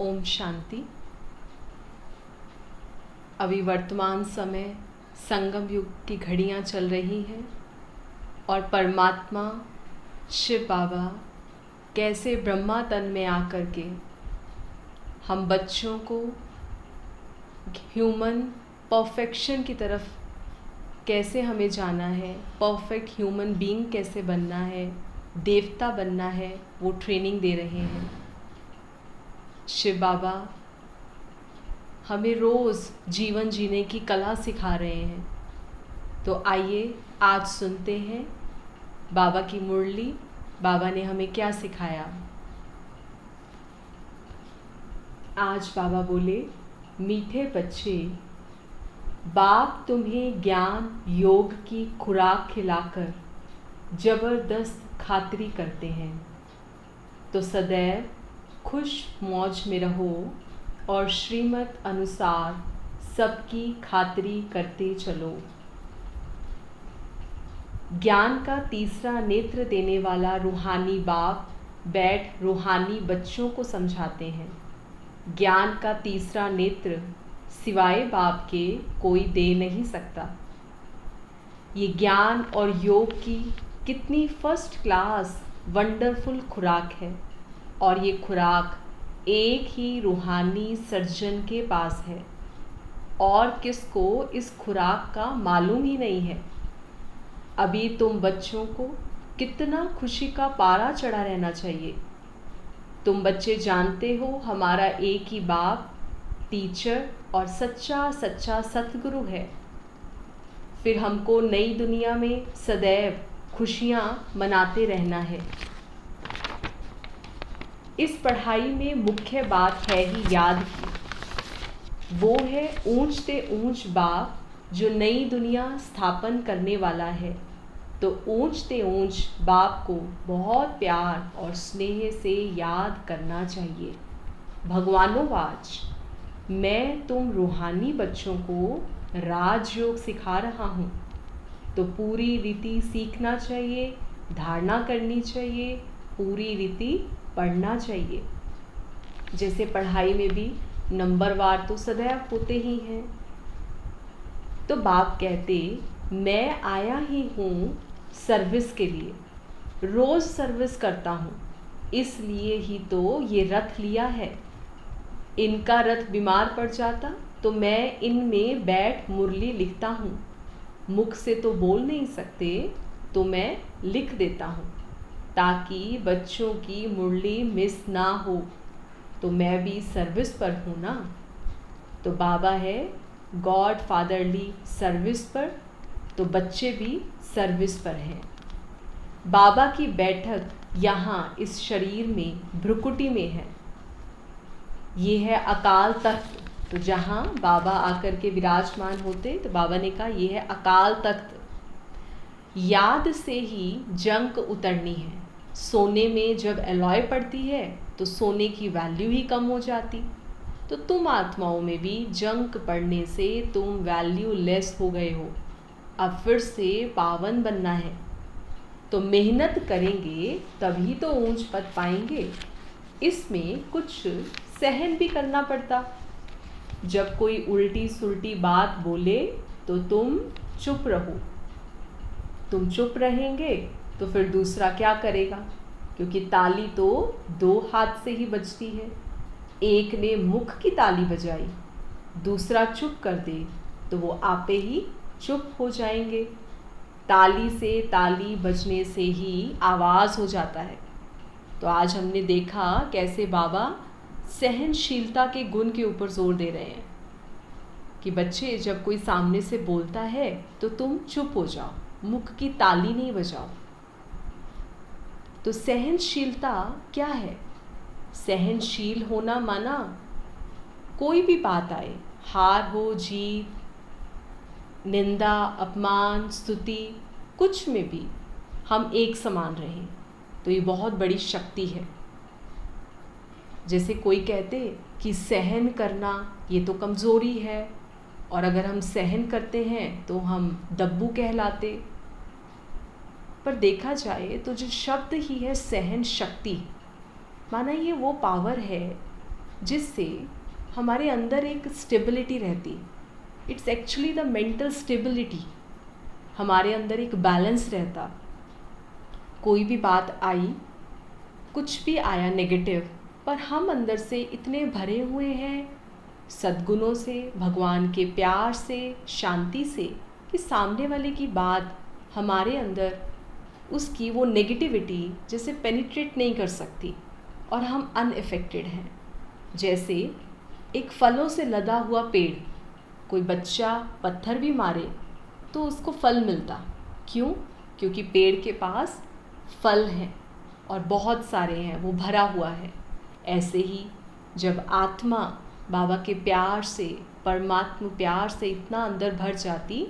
ओम शांति। अभी वर्तमान समय संगम युग की घड़ियाँ चल रही हैं और परमात्मा शिव बाबा कैसे ब्रह्मा तन में आकर के हम बच्चों को ह्यूमन परफेक्शन की तरफ कैसे हमें जाना है, परफेक्ट ह्यूमन बीइंग कैसे बनना है, देवता बनना है, वो ट्रेनिंग दे रहे हैं। शिव बाबा हमें रोज़ जीवन जीने की कला सिखा रहे हैं। तो आइए आज सुनते हैं बाबा की मुरली। बाबा ने हमें क्या सिखाया। आज बाबा बोले, मीठे बच्चे, बाप तुम्हें ज्ञान योग की खुराक खिलाकर ज़बरदस्त खातिरी करते हैं, तो सदैव खुश मौज में रहो और श्रीमत अनुसार सबकी खातिरी करते चलो। ज्ञान का तीसरा नेत्र देने वाला रूहानी बाप बैठ रूहानी बच्चों को समझाते हैं। ज्ञान का तीसरा नेत्र सिवाय बाप के कोई दे नहीं सकता। ये ज्ञान और योग की कितनी फर्स्ट क्लास वंडरफुल खुराक है, और ये खुराक एक ही रूहानी सर्जन के पास है और किसको इस खुराक का मालूम ही नहीं है। अभी तुम बच्चों को कितना खुशी का पारा चढ़ा रहना चाहिए। तुम बच्चे जानते हो हमारा एक ही बाप टीचर और सच्चा सच्चा सतगुरु है। फिर हमको नई दुनिया में सदैव खुशियाँ मनाते रहना है। इस पढ़ाई में मुख्य बात है ही याद की। वो है ऊंच ते ऊंच बाप जो नई दुनिया स्थापन करने वाला है। तो ऊंच ते ऊंच बाप को बहुत प्यार और स्नेह से याद करना चाहिए। भगवानोवाच, मैं तुम रूहानी बच्चों को राजयोग सिखा रहा हूँ, तो पूरी रीति सीखना चाहिए, धारणा करनी चाहिए, पूरी रीति पढ़ना चाहिए। जैसे पढ़ाई में भी नंबरवार तो सदैव होते ही हैं। तो बाप कहते, मैं आया ही हूँ सर्विस के लिए, रोज़ सर्विस करता हूँ, इसलिए ही तो ये रथ लिया है। इनका रथ बीमार पड़ जाता तो मैं इनमें बैठ मुरली लिखता हूँ। मुख से तो बोल नहीं सकते, तो मैं लिख देता हूँ ताकि बच्चों की मुरली मिस ना हो। तो मैं भी सर्विस पर हूँ ना। तो बाबा है गॉड फादरली सर्विस पर, तो बच्चे भी सर्विस पर हैं। बाबा की बैठक यहाँ इस शरीर में भ्रुकुटी में है। ये है अकाल तख्त। तो जहाँ बाबा आकर के विराजमान होते, तो बाबा ने कहा ये है अकाल तख्त। याद से ही जंक उतरनी है। सोने में जब एलॉय पड़ती है तो सोने की वैल्यू ही कम हो जाती। तो तुम आत्माओं में भी जंक पड़ने से तुम वैल्यू लेस हो गए हो। अब फिर से पावन बनना है, तो मेहनत करेंगे तभी तो ऊंच पद पाएंगे। इसमें कुछ सहन भी करना पड़ता। जब कोई उल्टी सुल्टी बात बोले तो तुम चुप रहो। तुम चुप रहेंगे तो फिर दूसरा क्या करेगा, क्योंकि ताली तो दो हाथ से ही बजती है। एक ने मुख की ताली बजाई, दूसरा चुप कर दे तो वो आपे ही चुप हो जाएंगे। ताली से ताली बजने से ही आवाज़ हो जाता है। तो आज हमने देखा कैसे बाबा सहनशीलता के गुण के ऊपर जोर दे रहे हैं कि बच्चे जब कोई सामने से बोलता है तो तुम चुप हो जाओ, मुख की ताली नहीं बजाओ। तो सहनशीलता क्या है? सहनशील होना माना कोई भी बात आए, हार हो जीत, निंदा अपमान स्तुति, कुछ में भी हम एक समान रहें, तो ये बहुत बड़ी शक्ति है। जैसे कोई कहते कि सहन करना ये तो कमज़ोरी है, और अगर हम सहन करते हैं तो हम दब्बू कहलाते। पर देखा जाए तो जो शब्द ही है सहन शक्ति, माना ये वो पावर है जिससे हमारे अंदर एक स्टेबिलिटी रहती। It's actually the mental stability. हमारे अंदर एक बैलेंस रहता। कोई भी बात आई, कुछ भी आया नेगेटिव, पर हम अंदर से इतने भरे हुए हैं सद्गुणों से, भगवान के प्यार से, शांति से, कि सामने वाले की बात हमारे अंदर उसकी वो नेगेटिविटी जैसे पेनिट्रेट नहीं कर सकती और हम अनइफेक्टेड हैं। जैसे एक फलों से लदा हुआ पेड़, कोई बच्चा पत्थर भी मारे तो उसको फल मिलता। क्यों? क्योंकि पेड़ के पास फल हैं और बहुत सारे हैं, वो भरा हुआ है। ऐसे ही जब आत्मा बाबा के प्यार से, परमात्मा प्यार से इतना अंदर भर जाती,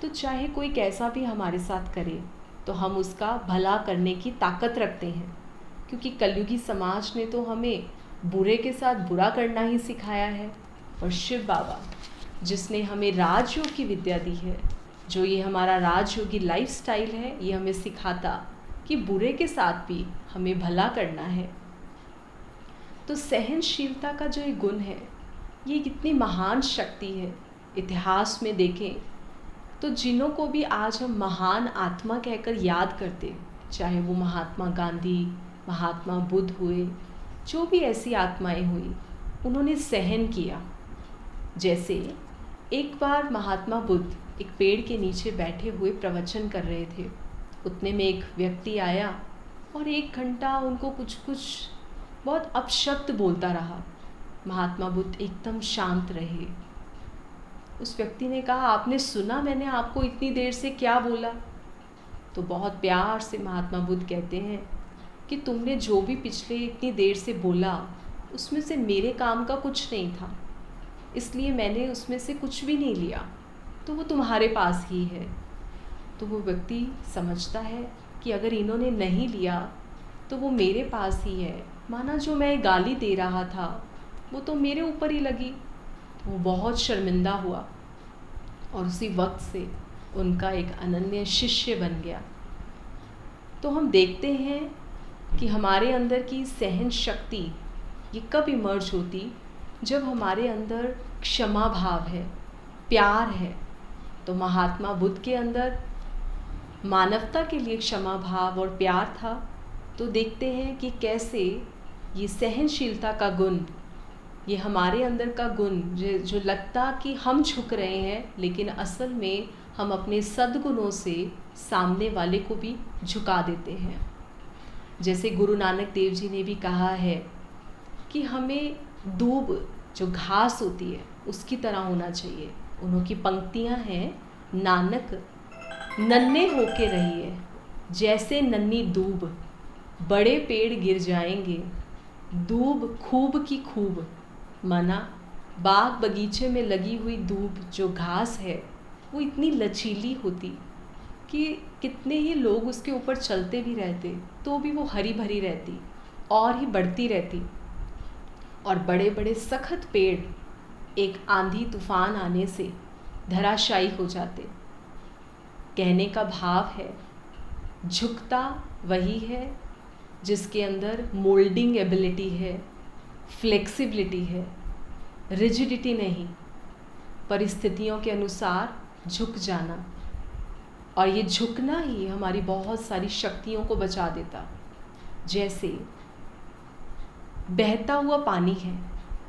तो चाहे कोई कैसा भी हमारे साथ करे तो हम उसका भला करने की ताकत रखते हैं। क्योंकि कलयुगी समाज ने तो हमें बुरे के साथ बुरा करना ही सिखाया है। और शिव बाबा जिसने हमें राजयोग की विद्या दी है, जो ये हमारा राजयोगी लाइफस्टाइल है, ये हमें सिखाता कि बुरे के साथ भी हमें भला करना है। तो सहनशीलता का जो ये गुण है, ये कितनी महान शक्ति है। इतिहास में देखें तो जिन्हों को भी आज हम महान आत्मा कहकर याद करते, चाहे वो महात्मा गांधी, महात्मा बुद्ध हुए, जो भी ऐसी आत्माएं हुई, उन्होंने सहन किया। जैसे एक बार महात्मा बुद्ध एक पेड़ के नीचे बैठे हुए प्रवचन कर रहे थे। उतने में एक व्यक्ति आया और 1 घंटा उनको कुछ बहुत अपशब्द बोलता रहा। महात्मा बुद्ध एकदम शांत रहे। उस व्यक्ति ने कहा, आपने सुना मैंने आपको इतनी देर से क्या बोला? तो बहुत प्यार से महात्मा बुद्ध कहते हैं कि तुमने जो भी पिछले इतनी देर से बोला, उसमें से मेरे काम का कुछ नहीं था, इसलिए मैंने उसमें से कुछ भी नहीं लिया, तो वो तुम्हारे पास ही है। तो वो व्यक्ति समझता है कि अगर इन्होंने नहीं लिया तो वो मेरे पास ही है, माना जो मैं गाली दे रहा था वो तो मेरे ऊपर ही लगी। वो बहुत शर्मिंदा हुआ और उसी वक्त से उनका एक अनन्य शिष्य बन गया। तो हम देखते हैं कि हमारे अंदर की सहन शक्ति ये कब इमर्ज होती, जब हमारे अंदर क्षमा भाव है, प्यार है। तो महात्मा बुद्ध के अंदर मानवता के लिए क्षमा भाव और प्यार था। तो देखते हैं कि कैसे ये सहनशीलता का गुण, ये हमारे अंदर का गुण जो लगता कि हम झुक रहे हैं, लेकिन असल में हम अपने सद्गुणों से सामने वाले को भी झुका देते हैं। जैसे गुरु नानक देव जी ने भी कहा है कि हमें दूब जो घास होती है उसकी तरह होना चाहिए। उनकी पंक्तियां हैं, नानक नन्हे होके रहिए जैसे नन्ही दूब, बड़े पेड़ गिर जाएंगे दूब खूब की खूब। माना बाग बगीचे में लगी हुई दूब जो घास है वो इतनी लचीली होती कि कितने ही लोग उसके ऊपर चलते भी रहते तो भी वो हरी भरी रहती और ही बढ़ती रहती। और बड़े बड़े सख्त पेड़ एक आंधी तूफान आने से धराशायी हो जाते। कहने का भाव है, झुकता वही है जिसके अंदर मोल्डिंग एबिलिटी है, फ्लेक्सिबिलिटी है, रिजिडिटी नहीं, परिस्थितियों के अनुसार झुक जाना। और ये झुकना ही हमारी बहुत सारी शक्तियों को बचा देता। जैसे बहता हुआ पानी है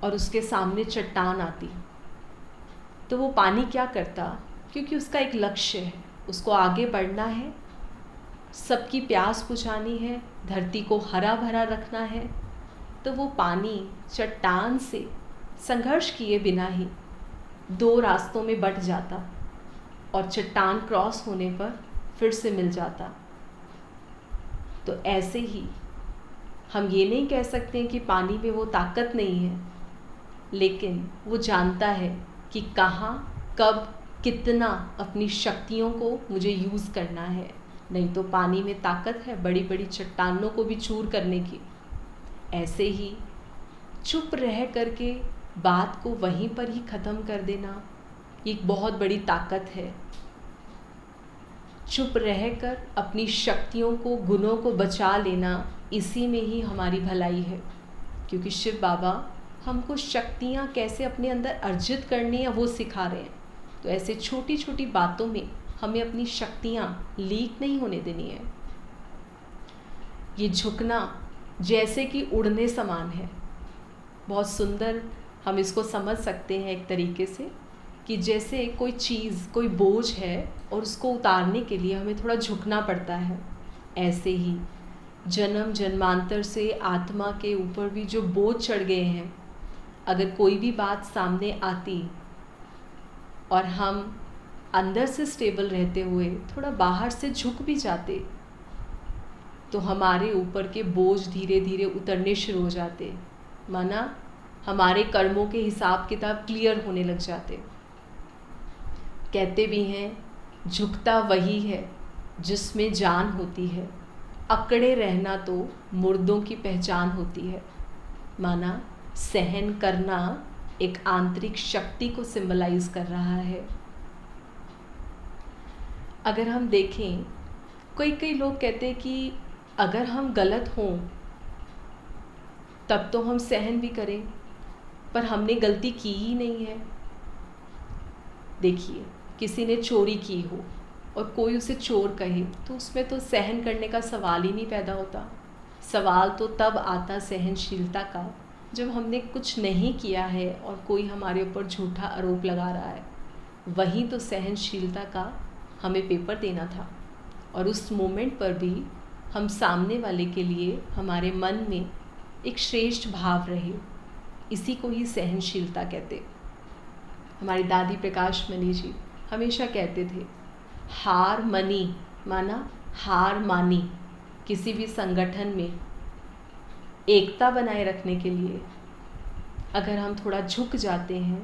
और उसके सामने चट्टान आती, तो वो पानी क्या करता, क्योंकि उसका एक लक्ष्य है, उसको आगे बढ़ना है, सबकी प्यास बुझानी है, धरती को हरा भरा रखना है, तो वो पानी चट्टान से संघर्ष किए बिना ही 2 रास्तों में बट जाता और चट्टान क्रॉस होने पर फिर से मिल जाता। तो ऐसे ही हम ये नहीं कह सकते कि पानी में वो ताकत नहीं है, लेकिन वो जानता है कि कहाँ, कब, कितना अपनी शक्तियों को मुझे यूज़ करना है। नहीं तो पानी में ताकत है बड़ी बड़ी चट्टानों को भी चूर करने की। ऐसे ही चुप रह करके बात को वहीं पर ही ख़त्म कर देना एक बहुत बड़ी ताकत है। चुप रहकर अपनी शक्तियों को, गुणों को बचा लेना, इसी में ही हमारी भलाई है। क्योंकि शिव बाबा हमको शक्तियाँ कैसे अपने अंदर अर्जित करनी है वो सिखा रहे हैं। तो ऐसे छोटी छोटी बातों में हमें अपनी शक्तियाँ लीक नहीं होने देनी है। ये झुकना जैसे कि उड़ने समान है। बहुत सुंदर हम इसको समझ सकते हैं एक तरीके से कि जैसे कोई चीज़, कोई बोझ है और उसको उतारने के लिए हमें थोड़ा झुकना पड़ता है, ऐसे ही जन्म जन्मांतर से आत्मा के ऊपर भी जो बोझ चढ़ गए हैं, अगर कोई भी बात सामने आती और हम अंदर से स्टेबल रहते हुए थोड़ा बाहर से झुक भी जाते, तो हमारे ऊपर के बोझ धीरे धीरे उतरने शुरू हो जाते। माना हमारे कर्मों के हिसाब किताब क्लियर होने लग जाते। कहते भी हैं, झुकता वही है जिसमें जान होती है, अकड़े रहना तो मुर्दों की पहचान होती है। माना सहन करना एक आंतरिक शक्ति को सिंबलाइज कर रहा है। अगर हम देखें, कई लोग कहते हैं कि अगर हम गलत हों तब तो हम सहन भी करें, पर हमने गलती की ही नहीं है। देखिए, किसी ने चोरी की हो और कोई उसे चोर कहे तो उसमें तो सहन करने का सवाल ही नहीं पैदा होता। सवाल तो तब आता सहनशीलता का जब हमने कुछ नहीं किया है और कोई हमारे ऊपर झूठा आरोप लगा रहा है। वहीं तो सहनशीलता का हमें पेपर देना था, और उस मोमेंट पर भी हम सामने वाले के लिए हमारे मन में एक श्रेष्ठ भाव रहे। इसी को ही सहनशीलता कहते। हमारी दादी प्रकाश मणि जी हमेशा कहते थे, हार मनी माना हार मानी। किसी भी संगठन में एकता बनाए रखने के लिए अगर हम थोड़ा झुक जाते हैं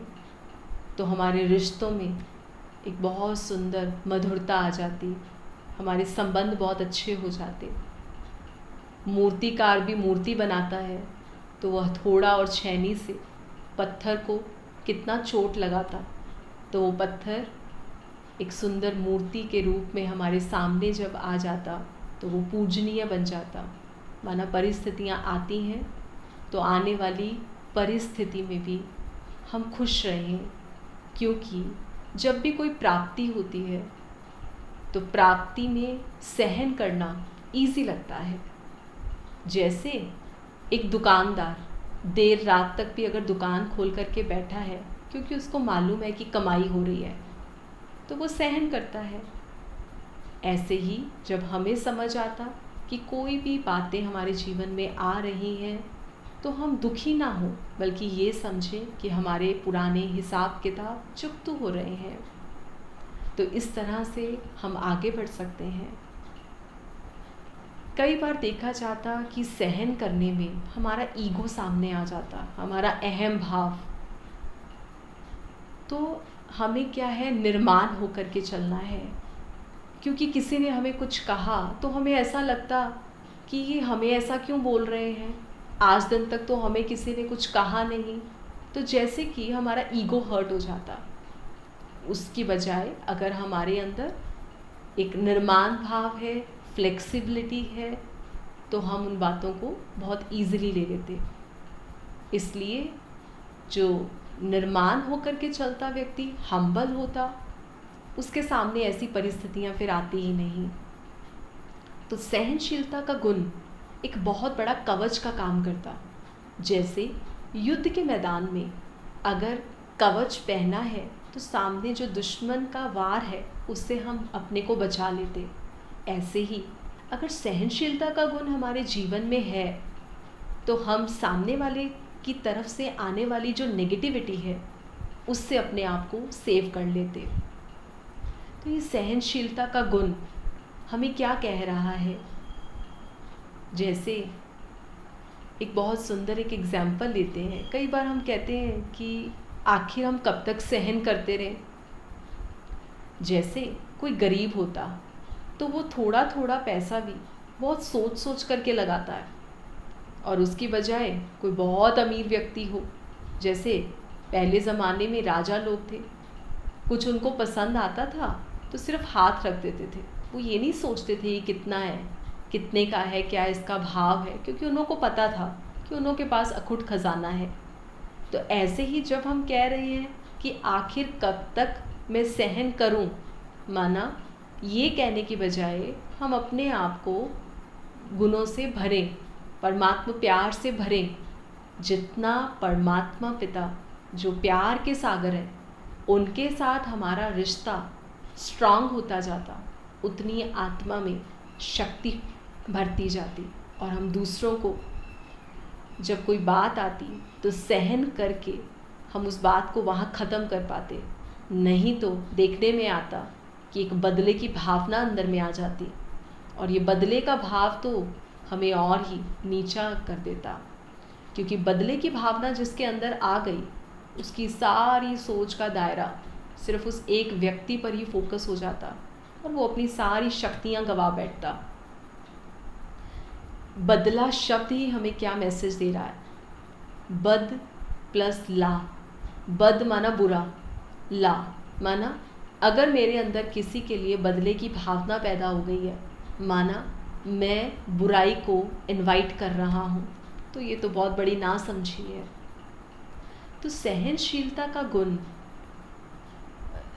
तो हमारे रिश्तों में एक बहुत सुंदर मधुरता आ जाती, हमारे संबंध बहुत अच्छे हो जाते। मूर्तिकार भी मूर्ति बनाता है तो वह हथौड़ा और छेनी से पत्थर को कितना चोट लगाता, तो वो पत्थर एक सुंदर मूर्ति के रूप में हमारे सामने जब आ जाता तो वो पूजनीय बन जाता। माना परिस्थितियाँ आती हैं तो आने वाली परिस्थिति में भी हम खुश रहें, क्योंकि जब भी कोई प्राप्ति होती है तो प्राप्ति में सहन करना इजी लगता है। जैसे एक दुकानदार देर रात तक भी अगर दुकान खोल करके बैठा है क्योंकि उसको मालूम है कि कमाई हो रही है, तो वो सहन करता है। ऐसे ही जब हमें समझ आता कि कोई भी बातें हमारे जीवन में आ रही हैं तो हम दुखी ना हो, बल्कि ये समझें कि हमारे पुराने हिसाब किताब चुकता हो रहे हैं, तो इस तरह से हम आगे बढ़ सकते हैं। कई बार देखा जाता कि सहन करने में हमारा ईगो सामने आ जाता, हमारा अहम भाव। तो हमें क्या है, निर्माण होकर के चलना है। क्योंकि किसी ने हमें कुछ कहा तो हमें ऐसा लगता कि ये हमें ऐसा क्यों बोल रहे हैं, आज दिन तक तो हमें किसी ने कुछ कहा नहीं, तो जैसे कि हमारा ईगो हर्ट हो जाता। उसकी बजाय अगर हमारे अंदर एक निर्माण भाव है, फ्लेक्सिबिलिटी है, तो हम उन बातों को बहुत ईजिली ले लेते। इसलिए जो निर्माण होकर के चलता व्यक्ति हम्बल होता, उसके सामने ऐसी परिस्थितियां फिर आती ही नहीं। तो सहनशीलता का गुण एक बहुत बड़ा कवच का काम करता। जैसे युद्ध के मैदान में अगर कवच पहना है तो सामने जो दुश्मन का वार है उससे हम अपने को बचा लेते। ऐसे ही अगर सहनशीलता का गुण हमारे जीवन में है तो हम सामने वाले की तरफ से आने वाली जो नेगेटिविटी है उससे अपने आप को सेव कर लेते। तो ये सहनशीलता का गुण हमें क्या कह रहा है? जैसे एक बहुत सुंदर एक एग्जाम्पल लेते हैं। कई बार हम कहते हैं कि आखिर हम कब तक सहन करते रहें। जैसे कोई गरीब होता तो वो थोड़ा थोड़ा पैसा भी बहुत सोच सोच करके लगाता है, और उसकी बजाय कोई बहुत अमीर व्यक्ति हो, जैसे पहले ज़माने में राजा लोग थे, कुछ उनको पसंद आता था तो सिर्फ हाथ रख देते थे। वो ये नहीं सोचते थे ये कितना है, कितने का है, क्या इसका भाव है, क्योंकि उन्हों को पता था कि उन्हों के पास अखुट खजाना है। तो ऐसे ही जब हम कह रहे हैं कि आखिर कब तक मैं सहन करूं, माना ये कहने की बजाय हम अपने आप को गुणों से भरें, परमात्मा प्यार से भरें। जितना परमात्मा पिता जो प्यार के सागर है उनके साथ हमारा रिश्ता स्ट्रांग होता जाता, उतनी आत्मा में शक्ति भरती जाती और हम दूसरों को जब कोई बात आती तो सहन करके हम उस बात को वहाँ ख़त्म कर पाते। नहीं तो देखने में आता कि एक बदले की भावना अंदर में आ जाती और ये बदले का भाव तो हमें और ही नीचा कर देता, क्योंकि बदले की भावना जिसके अंदर आ गई उसकी सारी सोच का दायरा सिर्फ उस एक व्यक्ति पर ही फोकस हो जाता और वो अपनी सारी शक्तियाँ गंवा बैठता। बदला शब्द ही हमें क्या मैसेज दे रहा है? बद प्लस ला। बद माना बुरा, ला माना अगर मेरे अंदर किसी के लिए बदले की भावना पैदा हो गई है, माना मैं बुराई को इनवाइट कर रहा हूँ, तो ये तो बहुत बड़ी नासमझी है। तो सहनशीलता का गुण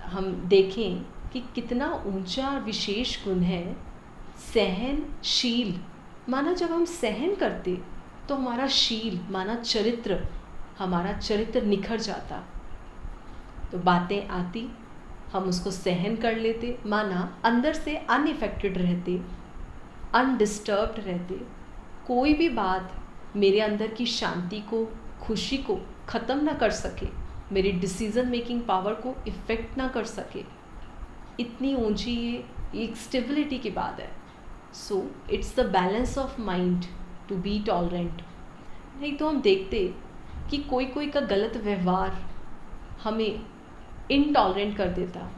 हम देखें कि कितना ऊंचा और विशेष गुण है। सहनशील माना जब हम सहन करते तो हमारा शील माना चरित्र, हमारा चरित्र निखर जाता। तो बातें आती हम उसको सहन कर लेते, माना अंदर से अनइफेक्टेड रहते, अनडिस्टर्ब्ड रहते। कोई भी बात मेरे अंदर की शांति को, खुशी को ख़त्म ना कर सके, मेरी डिसीज़न मेकिंग पावर को इफ़ेक्ट ना कर सके। इतनी ऊंची ये एक स्टेबिलिटी की बात है। So it's the balance of mind to be tolerant. नहीं तो हम देखते कि कोई कोई का गलत व्यवहार हमें इनटॉलरेंट कर देता।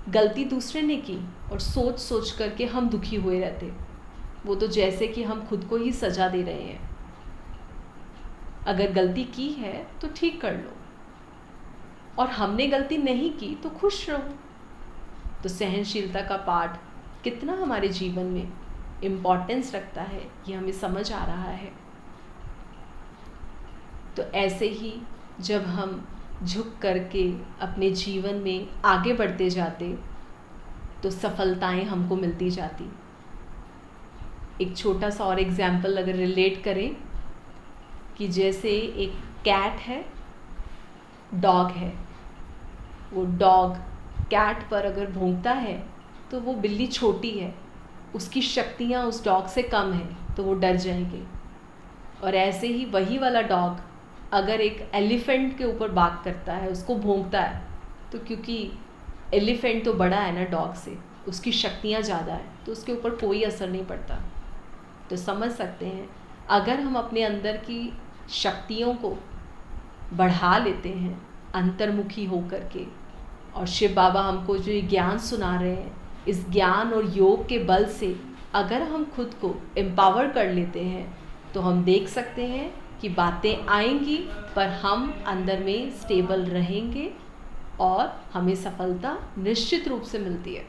गलती दूसरे ने की और सोच सोच करके हम दुखी हुए रहते। वो तो जैसे कि हम खुद को ही सजा दे रहे हैं। अगर गलती की है तो ठीक कर लो, और हमने गलती नहीं की तो खुश रहो। तो सहनशीलता का पाठ कितना हमारे जीवन में इम्पोर्टेंस रखता है ये हमें समझ आ रहा है। तो ऐसे ही जब हम झुक करके अपने जीवन में आगे बढ़ते जाते तो सफलताएं हमको मिलती जाती। एक छोटा सा और एग्जाम्पल अगर रिलेट करें कि जैसे एक कैट है, डॉग है। वो डॉग कैट पर अगर भौंकता है तो वो बिल्ली छोटी है, उसकी शक्तियाँ उस डॉग से कम हैं तो वो डर जाएंगे। और ऐसे ही वही वाला डॉग अगर एक एलिफेंट के ऊपर बात करता है, उसको भौंकता है, तो क्योंकि एलिफेंट तो बड़ा है ना डॉग से, उसकी शक्तियाँ ज़्यादा है, तो उसके ऊपर कोई असर नहीं पड़ता। तो समझ सकते हैं अगर हम अपने अंदर की शक्तियों को बढ़ा लेते हैं अंतर्मुखी होकर के, और शिव बाबा हमको जो ये ज्ञान सुना रहे हैं, इस ज्ञान और योग के बल से अगर हम खुद को एम्पावर कर लेते हैं तो हम देख सकते हैं कि बातें आएंगी पर हम अंदर में स्टेबल रहेंगे और हमें सफलता निश्चित रूप से मिलती है।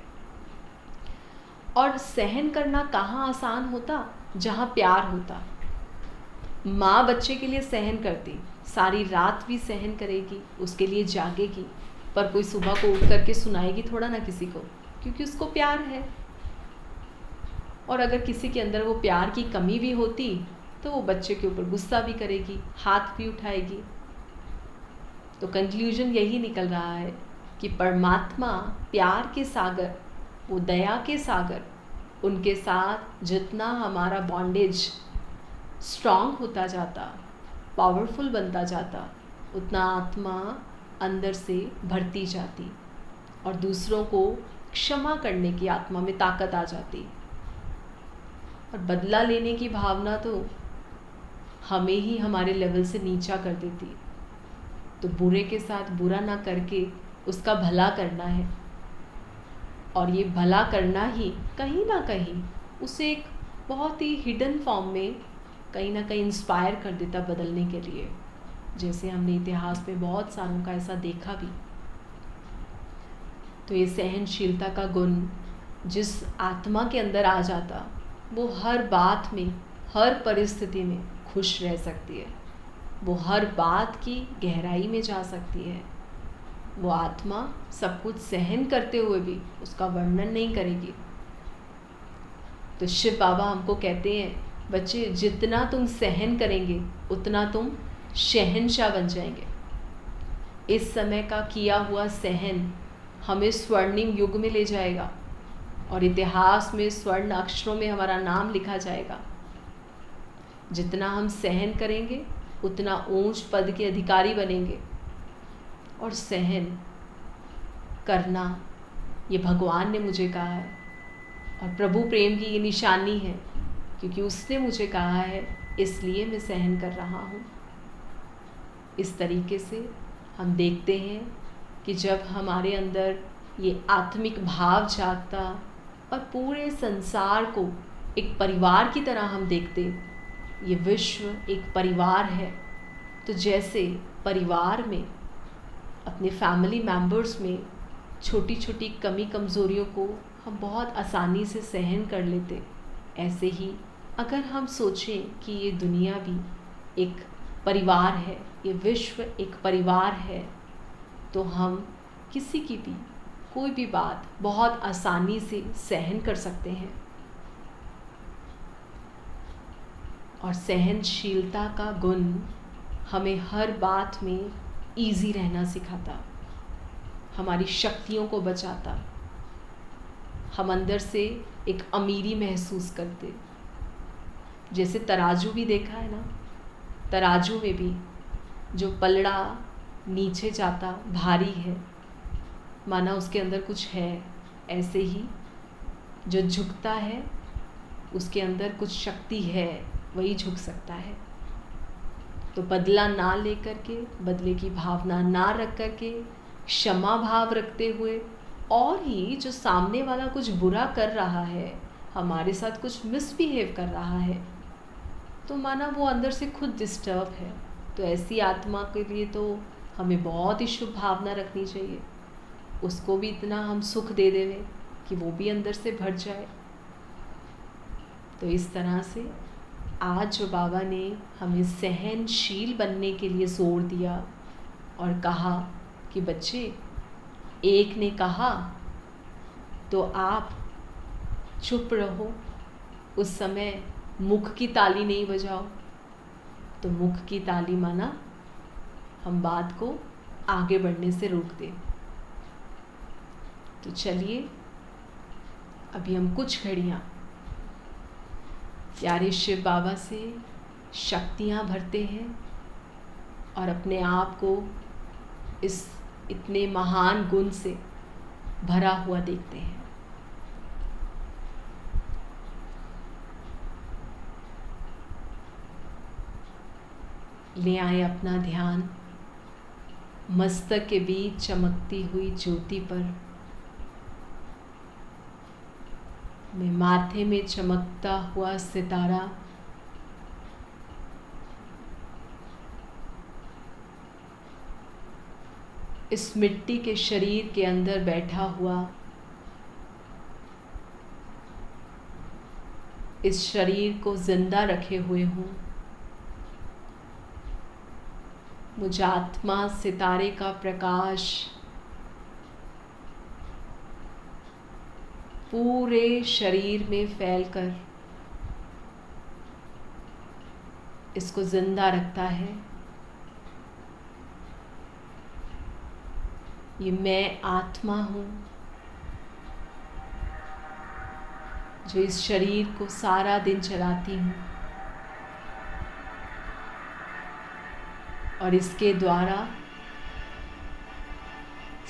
और सहन करना कहाँ आसान होता? जहाँ प्यार होता। माँ बच्चे के लिए सहन करती, सारी रात भी सहन करेगी, उसके लिए जागेगी, पर कोई सुबह को उठ करके सुनाएगी थोड़ा ना किसी को, क्योंकि उसको प्यार है। और अगर किसी के अंदर वो प्यार की कमी भी होती तो वो बच्चे के ऊपर गुस्सा भी करेगी, हाथ भी उठाएगी। तो कंक्लूजन यही निकल रहा है कि परमात्मा प्यार के सागर, वो दया के सागर, उनके साथ जितना हमारा बॉन्डेज स्ट्रांग होता जाता, पावरफुल बनता जाता, उतना आत्मा अंदर से भरती जाती और दूसरों को क्षमा करने की आत्मा में ताकत आ जाती। और बदला लेने की भावना तो हमें ही हमारे लेवल से नीचा कर देती। तो बुरे के साथ बुरा ना करके उसका भला करना है, और ये भला करना ही कहीं ना कहीं उसे एक बहुत ही हिडन फॉर्म में कहीं ना कहीं इंस्पायर कर देता बदलने के लिए, जैसे हमने इतिहास में बहुत सारों का ऐसा देखा भी। तो ये सहनशीलता का गुण जिस आत्मा के अंदर आ जाता, वो हर बात में, हर परिस्थिति में खुश रह सकती है। वो हर बात की गहराई में जा सकती है। वो आत्मा सब कुछ सहन करते हुए भी उसका वर्णन नहीं करेगी। तो शिव बाबा हमको कहते हैं, बच्चे जितना तुम सहन करेंगे उतना तुम शहंशाह बन जाएंगे। इस समय का किया हुआ सहन हमें स्वर्णिम युग में ले जाएगा और इतिहास में स्वर्ण अक्षरों में हमारा नाम लिखा जाएगा। जितना हम सहन करेंगे उतना ऊंच पद के अधिकारी बनेंगे। और सहन करना ये भगवान ने मुझे कहा है और प्रभु प्रेम की ये निशानी है, क्योंकि उसने मुझे कहा है इसलिए मैं सहन कर रहा हूँ। इस तरीके से हम देखते हैं कि जब हमारे अंदर ये आत्मिक भाव जागता और पूरे संसार को एक परिवार की तरह हम देखते, ये विश्व एक परिवार है, तो जैसे परिवार में अपने फैमिली मेम्बर्स में छोटी छोटी कमी कमज़ोरियों को हम बहुत आसानी से सहन कर लेते, ऐसे ही अगर हम सोचें कि ये दुनिया भी एक परिवार है, ये विश्व एक परिवार है, तो हम किसी की भी कोई भी बात बहुत आसानी से सहन कर सकते हैं। और सहनशीलता का गुण हमें हर बात में इजी रहना सिखाता, हमारी शक्तियों को बचाता, हम अंदर से एक अमीरी महसूस करते। जैसे तराजू भी देखा है ना, तराजू में भी जो पलड़ा नीचे जाता भारी है, माना उसके अंदर कुछ है, ऐसे ही जो झुकता है उसके अंदर कुछ शक्ति है, वही झुक सकता है। तो बदला ना लेकर के, बदले की भावना ना रख कर के, क्षमा भाव रखते हुए, और ही जो सामने वाला कुछ बुरा कर रहा है, हमारे साथ कुछ मिसबिहेव कर रहा है, तो माना वो अंदर से खुद डिस्टर्ब है, तो ऐसी आत्मा के लिए तो हमें बहुत ही शुभ भावना रखनी चाहिए। उसको भी इतना हम सुख दे देवे कि वो भी अंदर से भर जाए। तो इस तरह से आज जो बाबा ने हमें सहनशील बनने के लिए जोर दिया और कहा कि बच्चे, एक ने कहा तो आप चुप रहो, उस समय मुख की ताली नहीं बजाओ। तो मुख की ताली माना हम बात को आगे बढ़ने से रोक दें। तो चलिए अभी हम कुछ घड़ियाँ प्यारे शिव बाबा से शक्तियाँ भरते हैं और अपने आप को इस इतने महान गुण से भरा हुआ देखते हैं। ले आए अपना ध्यान मस्तक के बीच चमकती हुई ज्योति पर। मैं माथे में चमकता हुआ सितारा इस मिट्टी के शरीर के अंदर बैठा हुआ, इस शरीर को जिंदा रखे हुए हूँ। मुझ आत्मा सितारे का प्रकाश पूरे शरीर में फैलकर इसको जिंदा रखता है। ये मैं आत्मा हूँ जो इस शरीर को सारा दिन चलाती हूँ और इसके द्वारा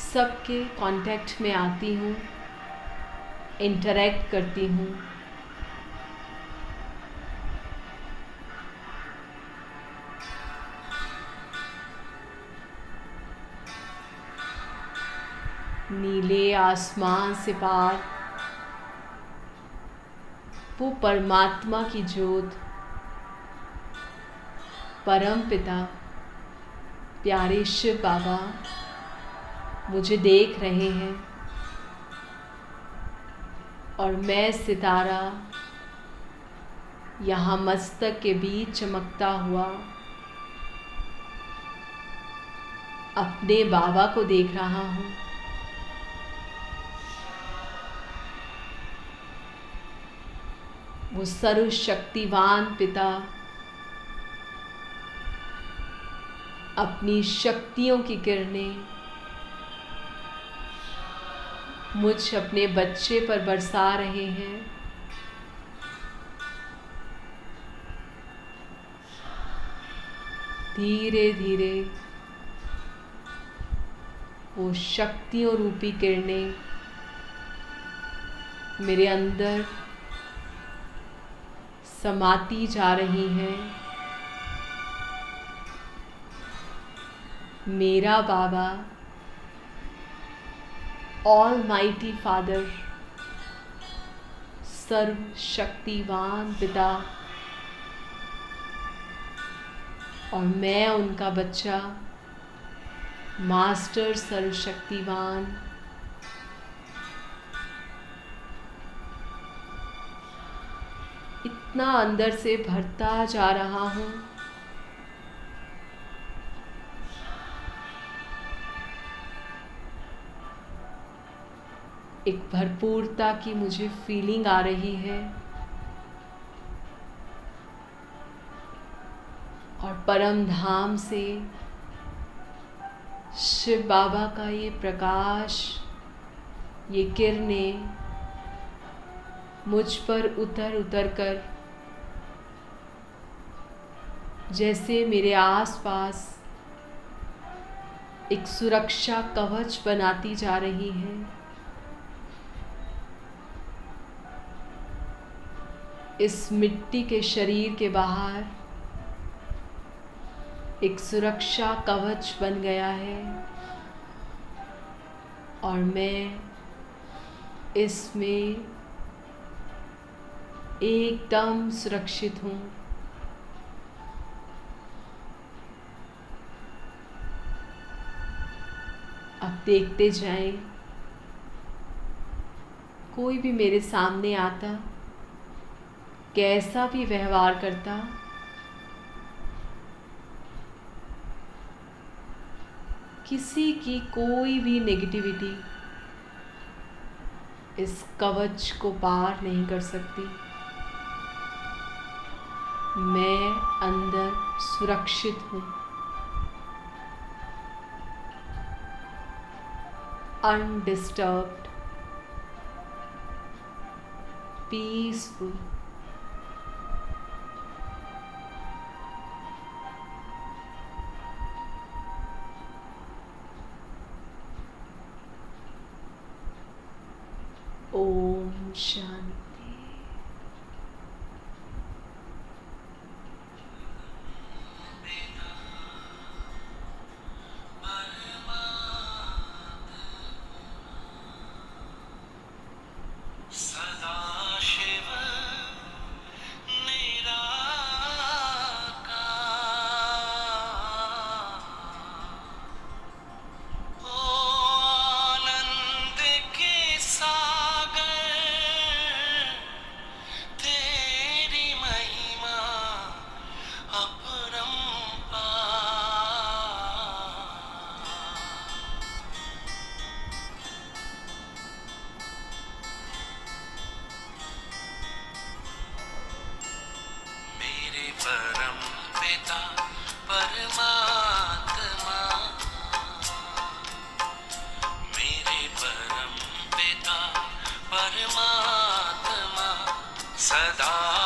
सबके कांटेक्ट में आती हूँ, इंटरैक्ट करती हूँ। नीले आसमान से पार वो परमात्मा की ज्योत, परम पिता प्यारे शिव बाबा मुझे देख रहे हैं और मैं सितारा यहाँ मस्तक के बीच चमकता हुआ अपने बाबा को देख रहा हूँ। वो सर्वशक्तिवान पिता अपनी शक्तियों की किरणें मुझ अपने बच्चे पर बरसा रहे हैं। धीरे धीरे वो शक्तियों रूपी किरणें मेरे अंदर समाती जा रही हैं। मेरा बाबा ऑलमाइटी फादर, सर्वशक्तिवान पिता, और मैं उनका बच्चा मास्टर सर्वशक्तिवान, इतना अंदर से भरता जा रहा हूँ। एक भरपूरता की मुझे फीलिंग आ रही है और परम धाम से शिव बाबा का ये प्रकाश, ये किरणें मुझ पर उतर उतर कर जैसे मेरे आसपास एक सुरक्षा कवच बनाती जा रही है। इस मिट्टी के शरीर के बाहर एक सुरक्षा कवच बन गया है और मैं इसमें एकदम सुरक्षित हूँ। अब देखते जाएं, कोई भी मेरे सामने आता, कैसा भी व्यवहार करता, किसी की कोई भी नेगेटिविटी इस कवच को पार नहीं कर सकती। मैं अंदर सुरक्षित हूँ, अनडिस्टर्ब्ड, पीसफुल। ओम शांति। परम पिता परमात्मा, मेरे परम पिता परमात्मा, सदा